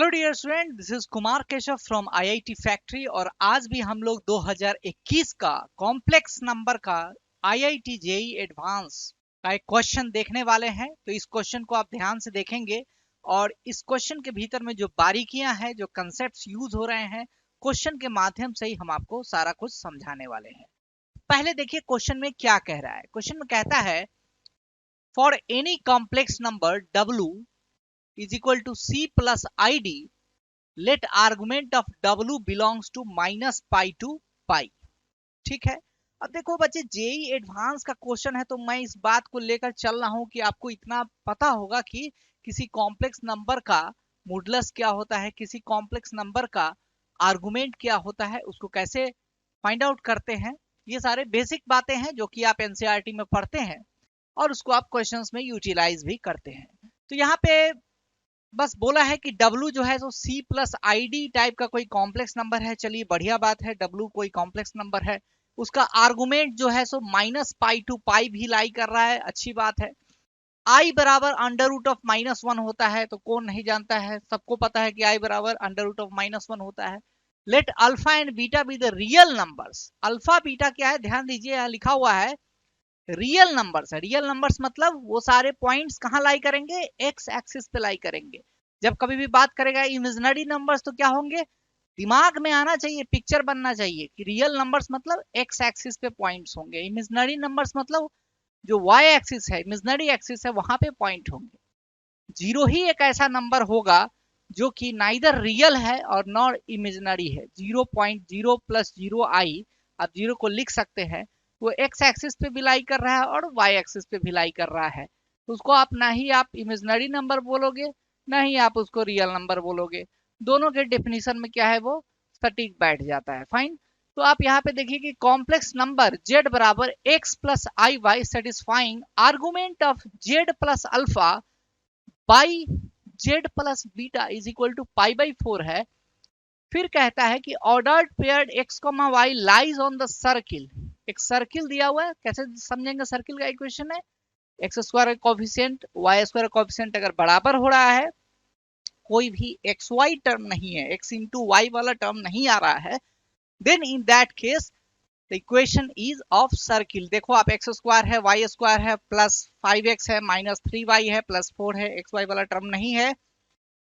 Hello dear student, this is Kumar Keshav from IIT factory. और आज भी हम लोग 2021 का कॉम्प्लेक्स नंबर का आईआईटी जेई एडवांस का एक क्वेश्चन देखने वाले हैं। तो इस क्वेश्चन को आप ध्यान से देखेंगे और इस क्वेश्चन के भीतर में जो बारीकियां हैं, जो कंसेप्ट्स यूज हो रहे हैं, क्वेश्चन के माध्यम से ही हम आपको सारा कुछ समझाने वाले हैं। पहले देखिए क्वेश्चन में क्या कह रहा है। क्वेश्चन में कहता है for any complex number w is equal to c plus id, let argument of w belongs to minus pi to pi। ठीक है। अब देखो बच्चे, जेई एडवांस का क्वेश्चन है तो मैं इस बात को लेकर चल रहा हूं कि आपको इतना पता होगा कि किसी कॉम्प्लेक्स नंबर का मॉडुलस क्या होता है, किसी कॉम्प्लेक्स नंबर का आर्गुमेंट क्या होता है, उसको कैसे फाइंड आउट करते हैं। ये सारे बेसिक बातें हैं जो कि आप एनसीईआरटी में पढ़ते हैं और उसको आप क्वेश्चंस में यूटिलाइज भी करते हैं। तो यहाँ पे बस बोला है कि W जो है तो C प्लस ID टाइप का कोई कॉम्प्लेक्स नंबर है। चलिए बढ़िया बात है, W कोई कॉम्प्लेक्स नंबर है, उसका आर्गुमेंट जो है सो माइनस पाई टू पाई भी लाई कर रहा है, अच्छी बात है। I बराबर अंडर रूट ऑफ -1 होता है, तो कौन नहीं जानता है, सबको पता है कि I बराबर अंडर रूट ऑफ -1 होता है। Let alpha and beta be the real numbers. Alpha beta क्या है, ध्यान दीजिए, यहाँ लिखा हुआ है रियल नंबर्स है। रियल नंबर्स मतलब वो सारे पॉइंट्स कहाँ लाई करेंगे, एक्स एक्सिस पे लाई करेंगे। जब कभी भी बात करेगा इमेजिनरी नंबर्स तो क्या होंगे, दिमाग में आना चाहिए, पिक्चर बनना चाहिए कि रियल नंबर्स मतलब एक्स एक्सिस पे पॉइंट्स होंगे, इमेजिनरी नंबर्स मतलब जो वाई एक्सिस है, इमेजिनरी एक्सिस है, वहां पे पॉइंट होंगे। जीरो ही एक ऐसा नंबर होगा जो कि नाइदर रियल है और नॉट इमेजिनरी है। 0.0 प्लस 0 आई, आप जीरो को लिख सकते हैं, वो एक्स एक्सिस पे भी लाई कर रहा है और वाई एक्सिस पे भी लाई कर रहा है। तो उसको आप ना ही आप इमेजिनरी नंबर बोलोगे, ना ही आप उसको रियल नंबर बोलोगे। दोनों के डेफिनेशन में क्या है, वो सटीक बैठ जाता है। फाइन। तो आप यहाँ पे देखिए कि कॉम्प्लेक्स नंबर z बराबर x plus I Y satisfying argument of z plus alpha by z plus beta is equal to pi by 4 है। फिर कहता है कि ordered paired x, y lies on the circle. एक सर्किल दिया हुआ है, कैसे समझेंगे सर्किल का इक्वेशन है, x square coefficient y square coefficient अगर बराबर हो रहा है, कोई भी एक्स वाई टर्म नहीं है, एक्स इंटू वाई वाला टर्म नहीं आ रहा है, then in that case the equation is of circle. देखो आप एक्स स्क्वायर है, वाई स्क्वायर है, प्लस 5x है, माइनस 3y है, प्लस 4 है, एक्स वाई वाला टर्म नहीं है,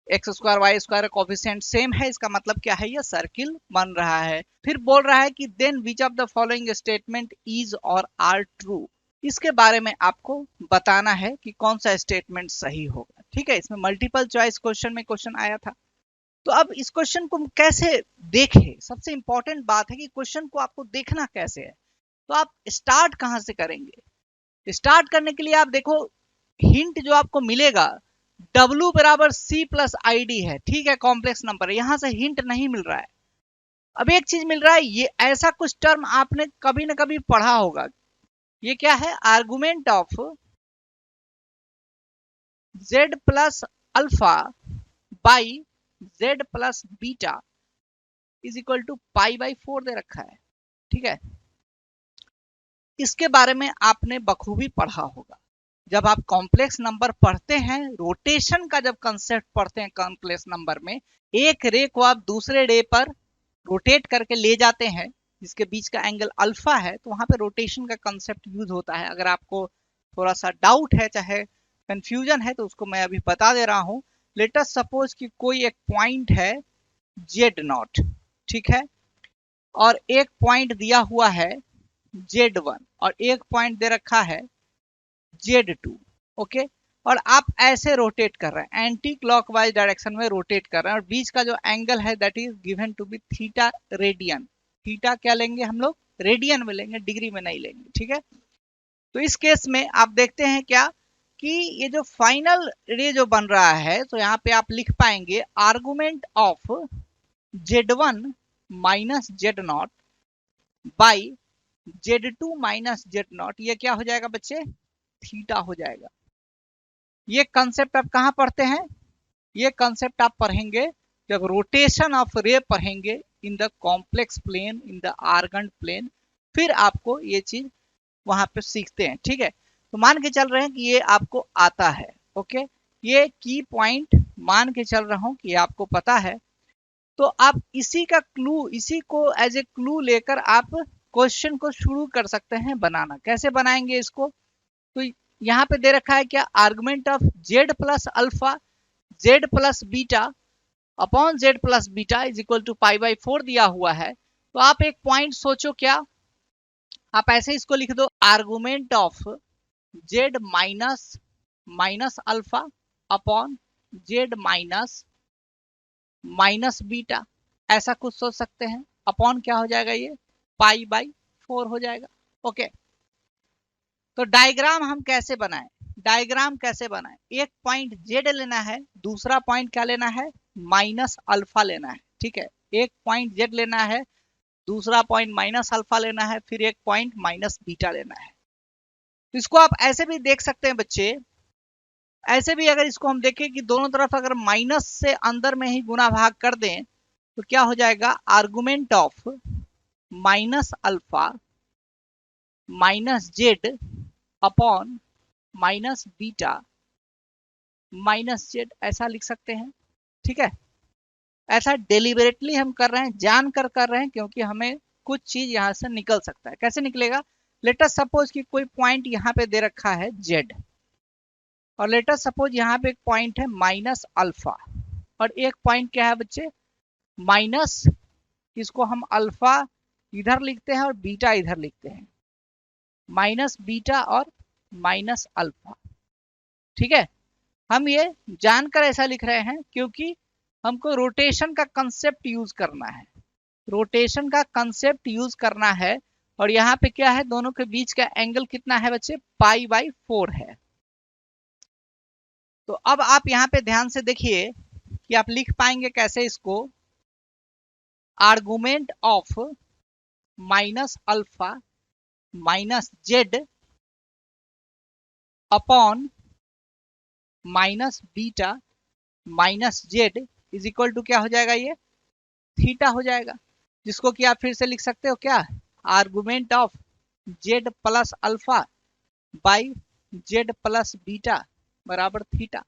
x square y square coefficient same है, इसका मतलब क्या है, ये सर्किल बन रहा है। फिर बोल रहा है कि then which of the following statement is और आर ट्रू। इसके बारे में आपको बताना है कि कौन सा स्टेटमेंट सही होगा। ठीक है, इसमें मल्टीपल चॉइस क्वेश्चन में क्वेश्चन आया था। तो अब इस क्वेश्चन को कैसे देखें, सबसे इंपॉर्टेंट बात है कि क्वेश्चन को आपको देखना कैसे है। तो आप स्टार्ट कहां से करेंगे, स्टार्ट करने के लिए आप देखो हिंट जो आपको मिलेगा, W बराबर C प्लस आई डी है। ठीक है, कॉम्प्लेक्स नंबर है, यहां से हिंट नहीं मिल रहा है। अब एक चीज मिल रहा है, ये ऐसा कुछ टर्म आपने कभी ना कभी पढ़ा होगा। ये क्या है, argument of Z plus alpha by Z plus beta is equal to pi by 4 दे रखा है। ठीक है, इसके बारे में आपने बखूबी पढ़ा होगा। जब आप कॉम्प्लेक्स नंबर पढ़ते हैं, रोटेशन का जब कंसेप्ट पढ़ते हैं कॉम्प्लेक्स नंबर में, एक रे को आप दूसरे रे पर रोटेट करके ले जाते हैं जिसके बीच का एंगल अल्फा है, तो वहां पे रोटेशन का कंसेप्ट यूज होता है। अगर आपको थोड़ा सा डाउट है, चाहे कंफ्यूजन है, तो उसको मैं अभी बता दे रहा हूं। लेट अस सपोज कि कोई एक पॉइंट है Z0, ठीक है, और एक पॉइंट दिया हुआ है Z1 और एक पॉइंट दे रखा है Z2। ओके, और आप ऐसे रोटेट कर रहे हैं, एंटी क्लॉकवाइज डायरेक्शन में रोटेट कर रहे हैं, और बीच का जो एंगल है that is given to be theta radian. Theta क्या लेंगे हम लोग, रेडियन में लेंगे, डिग्री में नहीं लेंगे। ठीक है, तो इस केस में आप देखते हैं क्या कि ये जो फाइनल रे जो बन रहा है, तो यहाँ पे आप लिख पाएंगे argument of Z1 minus Z0 by Z2 minus Z0, ये क्या हो जाएगा बच्चे, थीटा हो जाएगा। ये कंसेप्ट आप कहां पढ़ते हैं, ये कंसेप्ट आप पढ़ेंगे जब रोटेशन ऑफ रे पढ़ेंगे in the complex plane, in the Argand plane, फिर आपको ये चीज वहां पे सीखते हैं। ठीक है, तो मान के चल रहे हैं कि ये आपको आता है। ओके, ये की पॉइंट मान के चल रहा हूं कि आपको पता है। तो आप इसी का क्लू, इसी को एज ए क्लू लेकर आप क्वेश्चन को शुरू कर सकते हैं बनाना। कैसे बनाएंगे इसको? तो यहाँ पे दे रखा है क्या, argument of z plus alpha z plus beta upon z plus beta is equal to pi by 4 दिया हुआ है। तो आप एक पॉइंट सोचो, क्या आप ऐसे इसको लिख दो, argument of Z minus minus alpha upon Z minus minus beta, ऐसा कुछ सोच सकते हैं। अपॉन क्या हो जाएगा, ये पाई बाई 4 हो जाएगा। ओके, तो डायग्राम हम कैसे बनाएं? डायग्राम कैसे बनाएं? एक पॉइंट जेड लेना है, दूसरा पॉइंट क्या लेना है, माइनस अल्फा लेना है। ठीक है, एक पॉइंट जेड लेना है, दूसरा पॉइंट माइनस अल्फा लेना है, फिर एक पॉइंट माइनस बीटा लेना है। तो इसको आप ऐसे भी देख सकते हैं बच्चे, ऐसे भी अगर इसको हम देखें कि दोनों तरफ अगर माइनस से अंदर में ही गुना भाग कर दें तो क्या हो जाएगा, argument of minus alpha minus z upon minus beta minus Z, ऐसा लिख सकते हैं। ठीक है, ऐसा डेलिबरेटली हम कर रहे हैं, जान कर रहे हैं, क्योंकि हमें कुछ चीज यहां से निकल सकता है। कैसे निकलेगा? लेट अस सपोज कि कोई पॉइंट यहाँ पे दे रखा है जेड, और लेट अस सपोज यहाँ पे एक पॉइंट है माइनस अल्फा, और एक पॉइंट क्या है बच्चे, माइनस, इसको हम अल्फा इधर लिखते हैं और बीटा इधर लिखते हैं, माइनस बीटा और माइनस अल्फा। ठीक है, हम ये जानकर ऐसा लिख रहे हैं क्योंकि हमको रोटेशन का कंसेप्ट यूज करना है, रोटेशन का कंसेप्ट यूज करना है। और यहाँ पे क्या है, दोनों के बीच का एंगल कितना है बच्चे, पाई बाई 4 है। तो अब आप यहाँ पे ध्यान से देखिए कि आप लिख पाएंगे कैसे इसको, argument of minus alpha minus z upon minus beta minus z is equal to क्या हो जाएगा, ये थीटा हो जाएगा, जिसको कि आप फिर से लिख सकते हो क्या, argument of z plus alpha by z plus beta बराबर थीटा।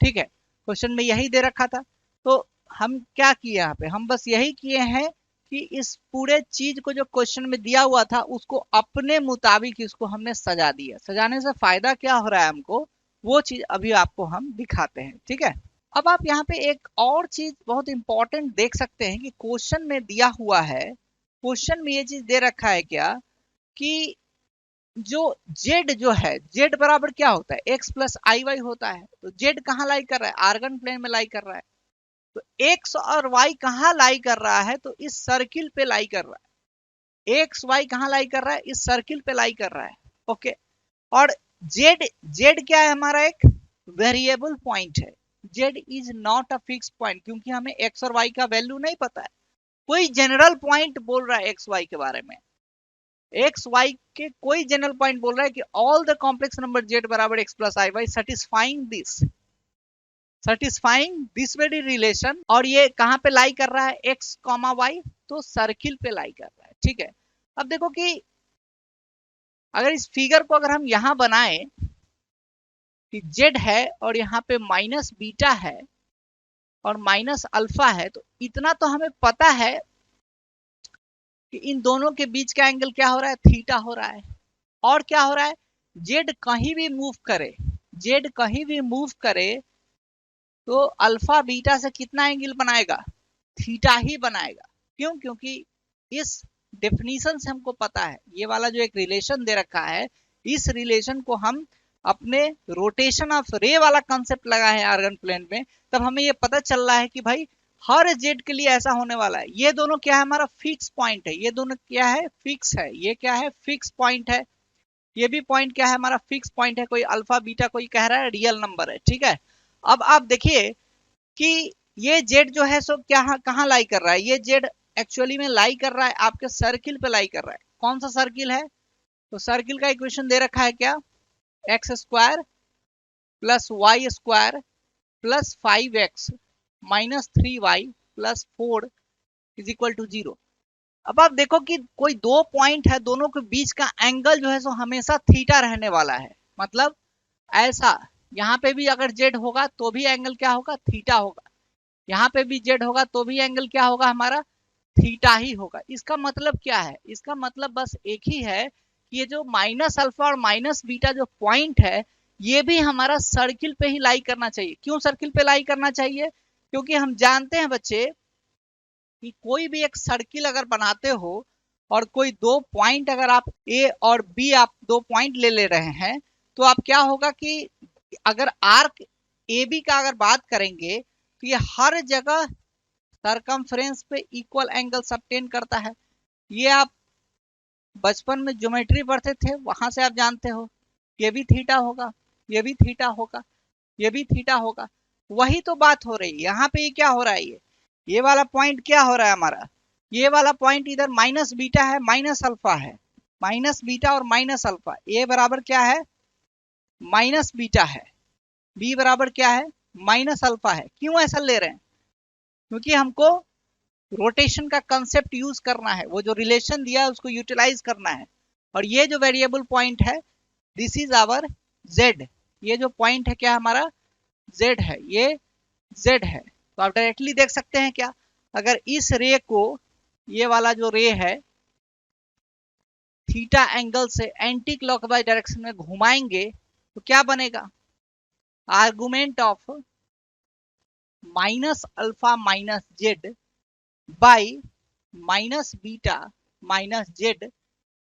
ठीक है, क्वेश्चन में यही दे रखा था। तो हम क्या किए यहाँ पे, हम बस यही किए हैं कि इस पूरे चीज को जो क्वेश्चन में दिया हुआ था उसको अपने मुताबिक इसको हमने सजा दिया। सजाने से फायदा क्या हो रहा है हमको, वो चीज अभी आपको हम दिखाते हैं। ठीक है, अब आप यहाँ पे एक और चीज बहुत इंपॉर्टेंट देख सकते हैं कि क्वेश्चन में दिया हुआ है, क्वेश्चन में ये चीज दे रखा है क्या, कि जो जेड जो है, जेड बराबर क्या होता है, एक्स प्लस आई वाई होता है। तो जेड कहाँ लाई कर रहा है, आर्गन प्लेन में लाई कर रहा है। तो एक्स और वाई कहाँ लाई कर रहा है, तो इस सर्किल पे लाई कर रहा है। एक्स वाई कहाँ लाई कर रहा है, इस सर्किल पे लाई कर रहा है। ओके, और जेड, जेड क्या है हमारा, एक वेरिएबल पॉइंट है। Z is not a fix point, क्योंकि हमें एक्स और वाई का वैल्यू नहीं पता है। कोई जनरल पॉइंट बोल रहा है एक्स वाई के बारे में, एक्स वाई के कोई जनरल पॉइंट बोल रहा है कि all the complex number Z बराबर X plus I Y satisfying this very relation. और ये कहां पे लाई कर रहा है, एक्स कॉमा वाई, तो सर्किल पे लाई कर रहा है। ठीक है, अब देखो कि अगर इस फिगर को अगर हम यहां बनाएं कि जेड है और यहाँ पे माइनस बीटा है और माइनस अल्फा है, तो इतना तो हमें पता है कि इन दोनों के बीच का एंगल क्या हो रहा है, थीटा हो रहा है। और क्या हो रहा है, जेड कहीं भी मूव करे, जेड कहीं भी मूव करे तो अल्फा बीटा से कितना एंगल बनाएगा, थीटा ही बनाएगा। क्यों, क्योंकि इस डेफिनेशन से हमको पता है, ये वाला जो एक रिलेशन दे रखा है, इस रिलेशन को हम अपने रोटेशन ऑफ रे वाला कंसेप्ट लगा है आर्गन प्लेन में, तब हमें ये पता चल रहा है कि भाई हर जेड के लिए ऐसा होने वाला है। ये दोनों क्या है, हमारा फिक्स पॉइंट है, ये दोनों क्या है, फिक्स है, ये क्या है, फिक्स पॉइंट है, ये भी पॉइंट क्या है, हमारा फिक्स पॉइंट है। कोई अल्फा बीटा कोई कह रहा है रियल नंबर है। ठीक है, अब आप देखिए कि ये जेड जो है सो क्या कहाँ लाई कर रहा है, ये जेड एक्चुअली में लाई कर रहा है आपके सर्किल पे लाई कर रहा है। कौन सा सर्किल है, तो सर्किल का इक्वेशन दे रखा है क्या, x square plus y square plus 5x minus 3y plus 4 is equal to 0। अब आप देखो कि कोई दो पॉइंट है, दोनों के बीच का एंगल जो है सो हमेशा थीटा रहने वाला है। मतलब ऐसा यहाँ पे भी अगर जेड होगा तो भी एंगल क्या होगा, थीटा होगा। यहाँ पे भी जेड होगा तो भी एंगल क्या होगा, हमारा थीटा ही होगा। इसका मतलब क्या है, इसका मतलब बस एक ही है कि ये जो माइनस अल्फा और माइनस बीटा जो पॉइंट है, ये भी हमारा सर्किल पे ही लाई करना चाहिए। क्यों सर्किल पे लाई करना चाहिए, क्योंकि हम जानते हैं बच्चे कि कोई भी एक सर्किल अगर बनाते हो और कोई दो पॉइंट अगर आप ए और बी आप दो पॉइंट ले रहे हैं, तो आप क्या होगा कि अगर आर्क ए बी का अगर बात करेंगे तो ये हर जगह सरकमफ्रेंस पे इक्वल एंगल सबटेन करता है। ये आप बचपन में ज्योमेट्री पढ़ते थे, वहां से आप जानते हो ये भी थीटा होगा, ये भी थीटा होगा, ये भी थीटा होगा। वही तो बात हो रही है यहाँ पे। ये क्या हो रहा है, ये वाला पॉइंट क्या हो रहा है हमारा, ये वाला पॉइंट इधर माइनस बीटा है, माइनस अल्फा है। माइनस बीटा और माइनस अल्फा, ए बराबर क्या है, माइनस बीटा है, बी बराबर क्या है, माइनस अल्फा है। क्यों ऐसा ले रहे हैं, क्योंकि हमको रोटेशन का कंसेप्ट यूज करना है, वो जो रिलेशन दिया है उसको यूटिलाइज करना है। और ये जो वेरिएबल पॉइंट है, दिस इज आवर जेड। ये जो पॉइंट है क्या हमारा, जेड है, ये जेड है। तो आप डायरेक्टली देख सकते हैं क्या, अगर इस रे को, ये वाला जो रे है, थीटा एंगल से एंटी क्लॉकवाइज डायरेक्शन में घुमाएंगे तो क्या बनेगा, argument of minus alpha minus Z by minus beta minus Z,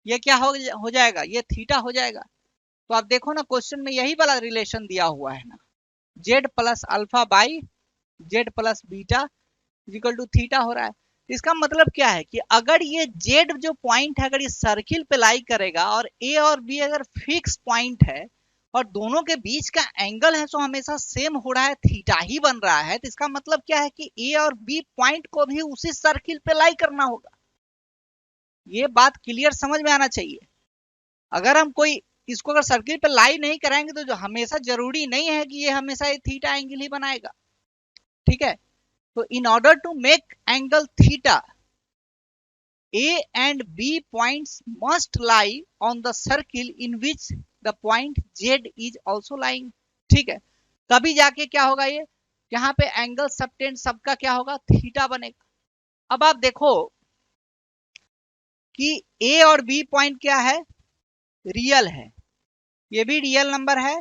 ये क्या हो जाएगा, ये थीटा हो जाएगा। तो आप देखो ना क्वेश्चन में यही वाला रिलेशन दिया हुआ है ना, z plus alpha by z plus beta equal to theta हो रहा है। इसका मतलब क्या है कि अगर ये जेड जो पॉइंट है अगर ये सर्किल पे लाई करेगा और ए और बी अगर फिक्स पॉइंट है और दोनों के बीच का एंगल है तो हमेशा सेम हो रहा है, थीटा ही बन रहा है, तो इसका मतलब क्या है कि ए और बी पॉइंट को भी उसी सर्किल पे लाई करना होगा। ये बात क्लियर समझ में आना चाहिए। अगर हम कोई इसको अगर सर्किल पे लाई नहीं कराएंगे तो जो हमेशा जरूरी नहीं है कि ये हमेशा ये थीटा एंगल ही बनाएगा, ठीक है। तो in order to make angle theta, A and B points must lie on the circle in which the point Z is also lying, ठीक है। तभी जाके क्या होगा, ये यहाँ पे एंगल सबटेंड सबका क्या होगा, थीटा बनेगा। अब आप देखो कि A और B पॉइंट क्या है, रियल है, ये भी रियल नंबर है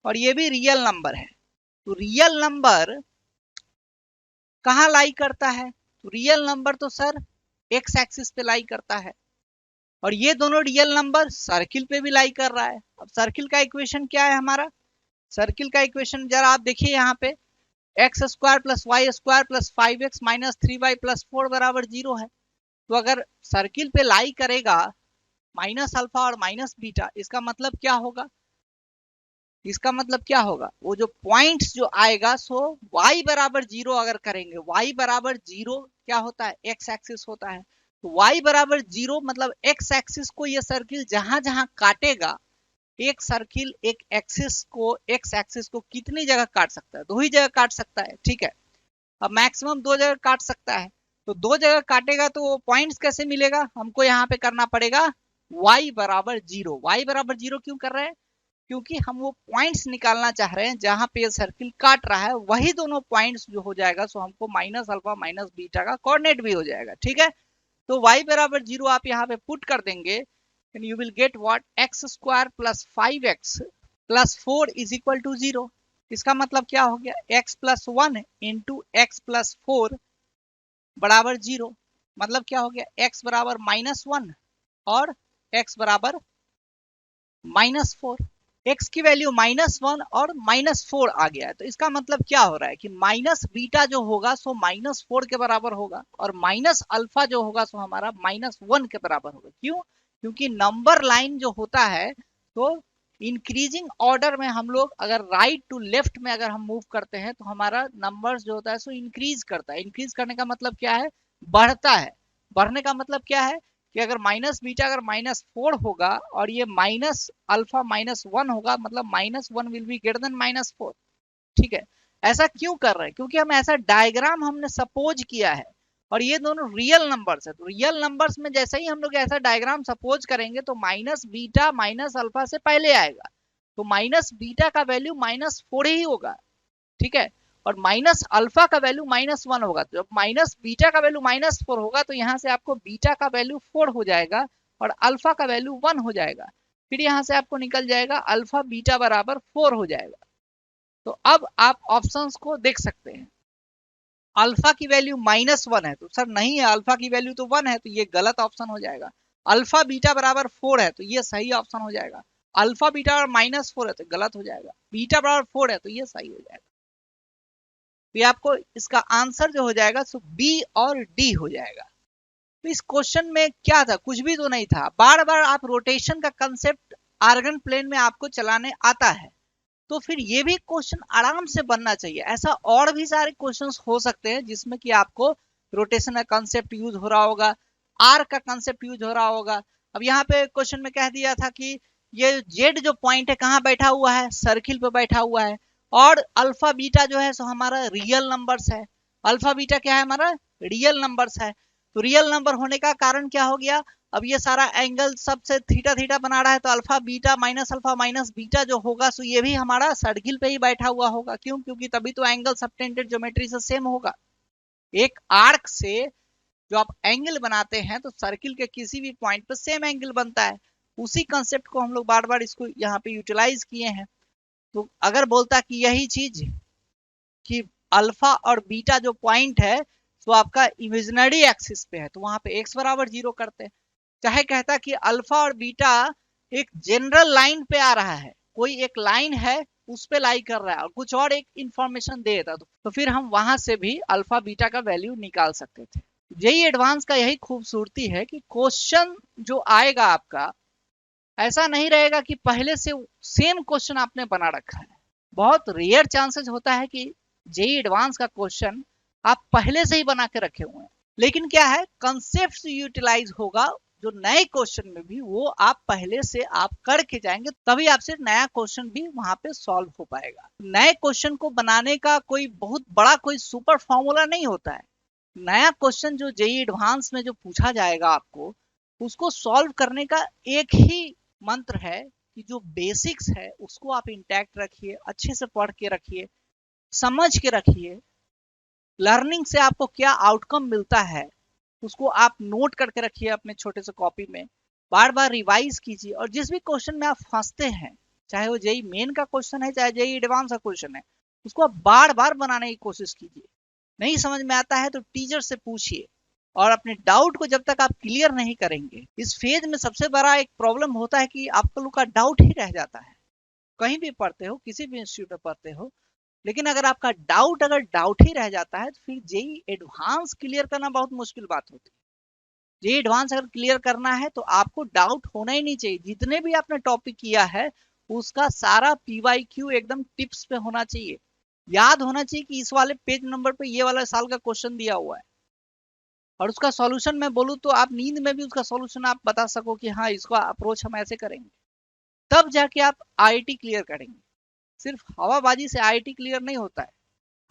और ये भी रियल नंबर है। तो रियल नंबर कहाँ लाई करता है, तो रियल नंबर तो सर एक्स एक्सिस पे लाई करता है और ये दोनों रियल नंबर सर्किल पे भी लाई कर रहा है। अब सर्किल का इक्वेशन क्या है हमारा, सर्किल का इक्वेशन जरा आप देखिए यहाँ पे, x square plus y square plus 5x minus 3y plus 4 बराबर 0 है। तो अगर सर्किल पे लाई करेगा माइनस अल्फा और माइनस बीटा, इसका मतलब क्या होगा, इसका मतलब क्या होगा, वो जो पॉइंट्स जो आएगा सो y बराबर 0 अगर करेंगे, y बराबर 0 क्या होता है, एक्स एक्सिस होता है। तो y बराबर 0 मतलब एक्स एक्सिस को ये सर्किल जहां जहां काटेगा, एक सर्किल एक एक्सिस को, एक्स एक्सिस को कितनी जगह काट सकता है, दो ही जगह काट सकता है, ठीक है। अब मैक्सिमम दो जगह काट सकता है, तो दो जगह काटेगा तो वो पॉइंट्स कैसे मिलेगा, हमको यहाँ पे करना पड़ेगा y बराबर 0। y बराबर 0 क्यों कर रहे हैं, क्योंकि हम वो पॉइंट्स निकालना चाह रहे हैं जहां पे सर्किल काट रहा है, वही दोनों पॉइंट्स जो हो जाएगा सो हमको माइनस अल्फा माइनस बीटा का कोऑर्डिनेट भी हो जाएगा, ठीक है। तो y बराबर 0 आप यहाँ पे पुट कर देंगे and you will get what, x square plus 5x plus 4 is equal to 0। इसका मतलब क्या हो गया, x plus 1 into x plus 4 बराबर 0। मतलब क्या हो गया, x बराबर -1 और x बराबर -4। x की वैल्यू -1 और -4 आ गया है। तो इसका मतलब क्या हो रहा है कि माइनस बीटा जो होगा सो -4 के बराबर होगा और माइनस अल्फा जो होगा सो हमारा -1 के बराबर होगा। क्यों, क्योंकि नंबर लाइन जो होता है तो इंक्रीजिंग ऑर्डर में हम लोग अगर राइट टू लेफ्ट में अगर हम मूव करते हैं तो हमारा नंबर्स जो होता है सो इंक्रीज करता है। इंक्रीज करने का मतलब क्या है, बढ़ता है। बढ़ने का मतलब क्या है कि अगर माइनस बीटा अगर -4 होगा और ये माइनस अल्फा -1 होगा, मतलब -1 विल बी ग्रेटर देन -4, ठीक है। ऐसा क्यों कर रहे हैं, क्योंकि हम ऐसा डायग्राम हमने सपोज किया है और ये दोनों रियल नंबर्स है। तो रियल नंबर्स में जैसे ही हम लोग ऐसा डायग्राम सपोज करेंगे तो माइनस बीटा माइनस अल्फा से पहले आएगा। तो माइनस बीटा का वैल्यू -4 ही होगा, ठीक है, और माइनस अल्फा का वैल्यू -1 होगा। तो जब माइनस बीटा का वैल्यू -4 होगा तो यहाँ से आपको बीटा का वैल्यू 4 हो जाएगा और अल्फा का वैल्यू 1 हो जाएगा। फिर यहाँ से आपको निकल जाएगा अल्फा बीटा बराबर 4 हो जाएगा। तो अब आप ऑप्शंस को देख सकते हैं। अल्फा की वैल्यू -1 है तो सर नहीं है, अल्फा की वैल्यू तो 1 है, तो ये गलत ऑप्शन हो जाएगा। अल्फा बीटा बराबर 4 है तो ये सही ऑप्शन हो जाएगा। अल्फा बीटा और -4 है तो गलत हो जाएगा। बीटा बराबर 4 है तो ये सही हो जाएगा। तो ये आपको इसका आंसर जो हो जाएगा सो बी और डी हो जाएगा। तो इस क्वेश्चन में क्या था, कुछ भी तो नहीं था। बार बार आप रोटेशन का कंसेप्ट आर्गन प्लेन में आपको चलाने आता है तो फिर ये भी क्वेश्चन आराम से बनना चाहिए। ऐसा और भी सारे क्वेश्चंस हो सकते हैं जिसमें कि आपको रोटेशन का कंसेप्ट यूज हो रहा होगा, आर का कंसेप्ट यूज हो रहा होगा। अब यहाँ पे क्वेश्चन में कह दिया था कि ये जेड जो पॉइंट है कहाँ बैठा हुआ है, सर्किल पे बैठा हुआ है, और अल्फा बीटा जो है सो हमारा रियल नंबर्स है। अल्फा बीटा क्या है, हमारा रियल नंबर्स है। तो रियल नंबर होने का कारण क्या हो गया, अब ये सारा एंगल सबसे थीटा थीटा बना रहा है तो alpha beta minus alpha minus beta जो होगा सो ये भी हमारा सर्किल पे ही बैठा हुआ होगा। क्यों, क्योंकि तभी तो एंगल सबटेंडेड ज्योमेट्री से सेम होगा। एक आर्क से जो आप एंगल बनाते हैं तो सर्किल के किसी भी पॉइंट पर सेम एंगल बनता है। उसी कंसेप्ट को हम लोग बार बार इसको यहाँ पे यूटिलाइज किए हैं। तो अगर बोलता कि यही चीज कि अल्फा और बीटा जो पॉइंट है तो आपका इमेजिनरी एक्सिस पे है तो वहां पे x बराबर 0 करते। चाहे कहता कि अल्फा और बीटा एक जनरल लाइन पे आ रहा है, कोई एक लाइन है उस पे लाई कर रहा है और कुछ और एक इंफॉर्मेशन दे देता तो फिर हम वहां से भी अल्फा बीटा का वैल्यू निकाल सकते थे। जेई एडवांस का यही खूबसूरती है कि क्वेश्चन जो आएगा आपका ऐसा नहीं रहेगा कि पहले से सेम क्वेश्चन आपने बना रखा है। बहुत रेयर चांसेस होता है कि जेई एडवांस का क्वेश्चन आप पहले से ही बना के रखे हुए हैं, लेकिन क्या है कंसेप्ट यूटिलाइज होगा जो नए क्वेश्चन में भी वो आप पहले से आप करके जाएंगे तभी आपसे नया क्वेश्चन भी वहां पे सॉल्व हो पाएगा। नए क्वेश्चन को बनाने का कोई बहुत बड़ा कोई सुपर फॉर्मूला नहीं होता है। नया क्वेश्चन जो जेई एडवांस में जो पूछा जाएगा आपको उसको सॉल्व करने का एक ही मंत्र है कि जो बेसिक्स है उसको आप इंटैक्ट रखिए, अच्छे से पढ़ के रखिए, समझ के रखिए। लर्निंग से आपको क्या आउटकम मिलता है उसको आप नोट करके रखिए अपने छोटे से कॉपी में, बार बार रिवाइज कीजिए और जिस भी क्वेश्चन में आप फंसते हैं, चाहे वो जेई मेन का क्वेश्चन है चाहे जेई एडवांस का क्वेश्चन है, उसको आप बार बार बनाने की कोशिश कीजिए। नहीं समझ में आता है तो टीचर से पूछिए और अपने डाउट को जब तक आप क्लियर नहीं करेंगे, इस फेज में सबसे बड़ा एक प्रॉब्लम होता है कि आप लोग का डाउट ही रह जाता है। कहीं भी पढ़ते हो, किसी भी इंस्टीट्यूट में पढ़ते हो, लेकिन अगर आपका डाउट अगर डाउट ही रह जाता है तो फिर जेई एडवांस क्लियर करना बहुत मुश्किल बात होती है। जेई एडवांस अगर क्लियर करना है तो आपको डाउट होना ही नहीं चाहिए। जितने भी आपने टॉपिक किया है उसका सारा पीवाईक्यू एकदम टिप्स पे होना चाहिए। याद होना चाहिए कि इस वाले पेज नंबर पे ये वाला साल का क्वेश्चन दिया हुआ है और उसका सॉल्यूशन मैं बोलूँ तो आप नींद में भी उसका सॉल्यूशन आप बता सको कि हाँ इसका अप्रोच हम ऐसे करेंगे, तब जाके आप आईआईटी क्लियर करेंगे। सिर्फ हवाबाजी से आईआईटी क्लियर नहीं होता है।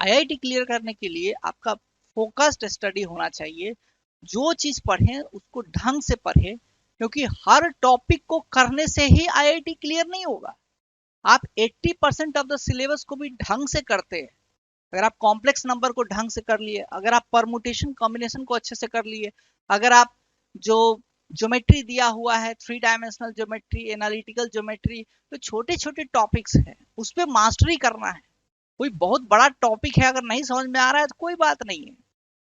आईआईटी क्लियर करने के लिए आपका फोकस्ड स्टडी होना चाहिए। जो चीज पढ़े उसको ढंग से पढ़े, क्योंकि हर टॉपिक को करने से ही आईआईटी क्लियर नहीं होगा। आप 80% ऑफ द सिलेबस को भी ढंग से करते हैं, अगर आप कॉम्प्लेक्स नंबर को ढंग से कर लिए, अगर आप परमुटेशन कॉम्बिनेशन को अच्छे से कर लिए, अगर आप जो ज्योमेट्री दिया हुआ है 3 डायमेंशनल ज्योमेट्री, एनालिटिकल ज्योमेट्री, तो छोटे छोटे टॉपिक्स हैं उस पर मास्टरी करना है। कोई बहुत बड़ा टॉपिक है अगर नहीं समझ में आ रहा है तो कोई बात नहीं है।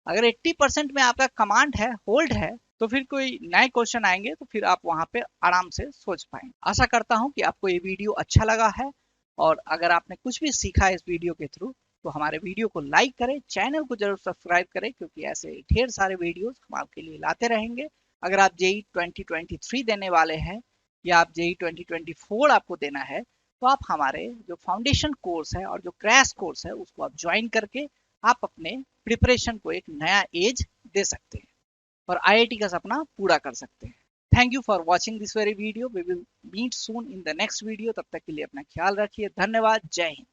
अगर 80% में आपका कमांड है, होल्ड है, तो फिर कोई नए क्वेश्चन आएंगे तो फिर आप वहां पे आराम से सोच पाएंगे। आशा करता हूं कि आपको ये वीडियो अच्छा लगा है और अगर आपने कुछ भी सीखा है इस वीडियो के थ्रू तो हमारे वीडियो को लाइक करें, चैनल को जरूर सब्सक्राइब करें, क्योंकि ऐसे ढेर सारे वीडियोस हम आपके लिए लाते रहेंगे। अगर आप जेई 2023 देने वाले हैं या आप जेई 2024 आपको देना है तो आप हमारे जो फाउंडेशन कोर्स है और जो क्रैश कोर्स है उसको आप ज्वाइन करके आप अपने प्रिपरेशन को एक नया एज दे सकते हैं और आईआईटी का सपना पूरा कर सकते हैं। Thank you for watching this very video. We will meet soon in the next video. तब तक के लिए अपना ख्याल रखिए। धन्यवाद। जय हिंद।